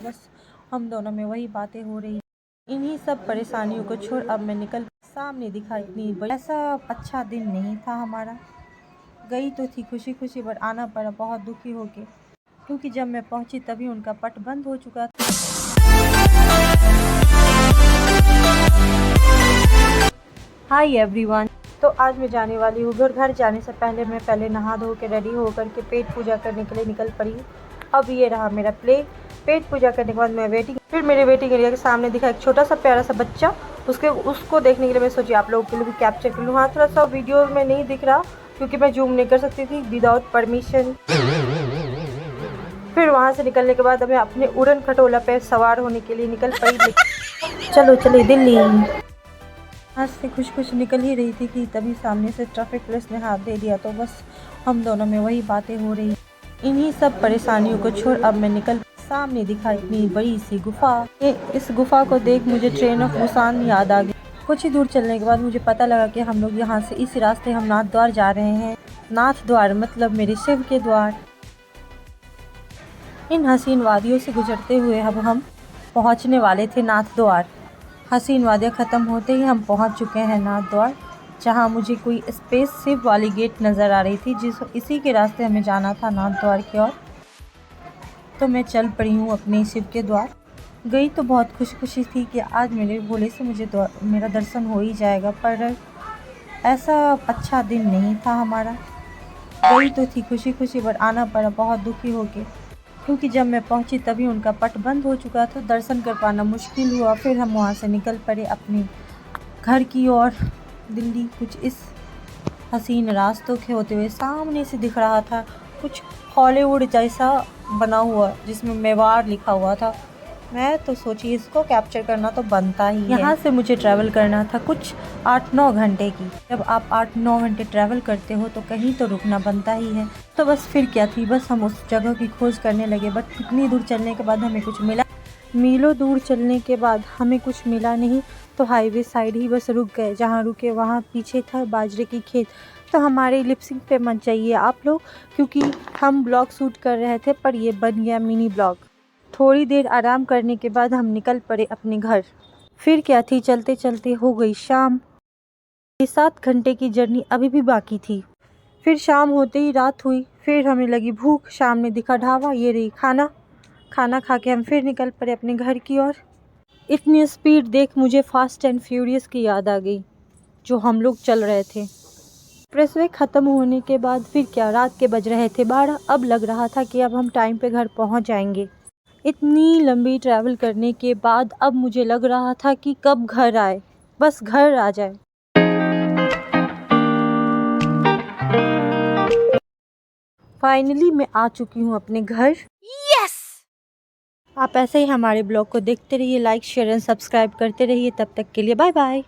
बस हम दोनों में वही बातें हो रही। इन्हीं सब परेशानियों को छोड़ अब मैं निकल सामने दिखा इतनी बड़ी। ऐसा अच्छा दिन नहीं था हमारा। गई तो थी खुशी खुशी, बट आना पड़ा बहुत दुखी होके, क्योंकि जब मैं पहुंची तभी उनका पट बंद हो चुका था। हाय एवरीवन, तो आज मैं जाने वाली हूँ घर। घर जाने से पहले मैं नहा धो के रेडी होकर के पेट पूजा करने के लिए निकल पड़ी। अब ये रहा मेरा पेट पूजा करने के बाद मैं फिर मेरे वेटिंग एरिया के सामने दिखा एक छोटा सा प्यारा सा बच्चा। उसको देखने के लिए मैं सोची आप लोगों के लिए भी कैप्चर कर लूँ। हाँ, थोड़ा सा वीडियो में नहीं दिख रहा क्योंकि मैं जूम नहीं कर सकती थी विदाउट परमिशन। फिर वहाँ से निकलने के बाद मैं अपने उड़न खटोला पे सवार होने के लिए निकल पड़ी। चलो चले दिल्ली। आज से खुश निकल ही रही थी कि तभी सामने से ट्रैफिक पुलिस ने हाथ दे दिया, तो बस हम दोनों में वही बातें हो रही। इन्हीं सब परेशानियों को छोड़ अब मैं निकल सामने दिखा इतनी बड़ी सी गुफा। इस गुफा को देख मुझे ट्रेन ऑफ बुसान याद आ गई। कुछ ही दूर चलने के बाद मुझे पता लगा कि हम लोग यहाँ से इसी रास्ते हम नाथ द्वार जा रहे हैं। नाथ द्वार मतलब मेरे शिव के द्वार। इन हसीन वादियों से गुजरते हुए अब हम पहुँचने वाले थे नाथ द्वार। हसीन वादियाँ ख़त्म होते ही हम पहुंच चुके हैं नाथ द्वार, जहां मुझे कोई स्पेस शिप वाली गेट नज़र आ रही थी इसी के रास्ते हमें जाना था नाथ द्वार की ओर। तो मैं चल पड़ी हूँ अपने शिव के द्वार। गई तो बहुत खुशी थी कि आज मेरे भोले से मेरा दर्शन हो ही जाएगा, पर ऐसा अच्छा दिन नहीं था हमारा। गई तो थी खुशी बट आना पड़ा बहुत दुखी होके, क्योंकि जब मैं पहुंची तभी उनका पट बंद हो चुका था। दर्शन कर पाना मुश्किल हुआ। फिर हम वहां से निकल पड़े अपने घर की ओर। दिल्ली कुछ इस हसीन रास्तों के होते हुए सामने से दिख रहा था, कुछ हॉलीवुड जैसा बना हुआ जिसमें मेवाड़ लिखा हुआ था। मैं तो सोची इसको कैप्चर करना तो बनता ही है। यहाँ से मुझे ट्रैवल करना था कुछ 8-9 घंटे की। जब आप 8-9 घंटे ट्रैवल करते हो तो कहीं तो रुकना बनता ही है। तो बस फिर क्या थी, बस हम उस जगह की खोज करने लगे। बट कितनी दूर चलने के बाद हमें कुछ मिला। मीलों दूर चलने के बाद हमें कुछ मिला नहीं, तो हाईवे साइड ही बस रुक गए। जहाँ रुके वहाँ पीछे था बाजरे की खेत। तो हमारे लिपसिंग पे मत जाइए आप लोग, क्योंकि हम ब्लॉग शूट कर रहे थे पर ये बन गया मिनी ब्लॉग। थोड़ी देर आराम करने के बाद हम निकल पड़े अपने घर। फिर क्या थी, चलते चलते हो गई शाम। 7 घंटे की जर्नी अभी भी बाकी थी। फिर शाम होते ही रात हुई। फिर हमें लगी भूख। सामने दिखा ढाबा, ये रही खाना खा के हम फिर निकल पड़े अपने घर की ओर। इतनी स्पीड देख मुझे फास्ट एंड फ्यूरियस की याद आ गई, जो हम लोग चल रहे थे। एक्सप्रेसवे ख़त्म होने के बाद फिर क्या, रात के बज रहे थे 12। अब लग रहा था कि अब हम टाइम पे घर पहुंच जाएंगे। इतनी लंबी ट्रैवल करने के बाद अब मुझे लग रहा था कि कब घर आए, बस घर आ जाए। फाइनली मैं आ चुकी हूँ अपने घर। यस! आप ऐसे ही हमारे ब्लॉग को देखते रहिए, लाइक शेयर एंड सब्सक्राइब करते रहिए। तब तक के लिए बाय बाय।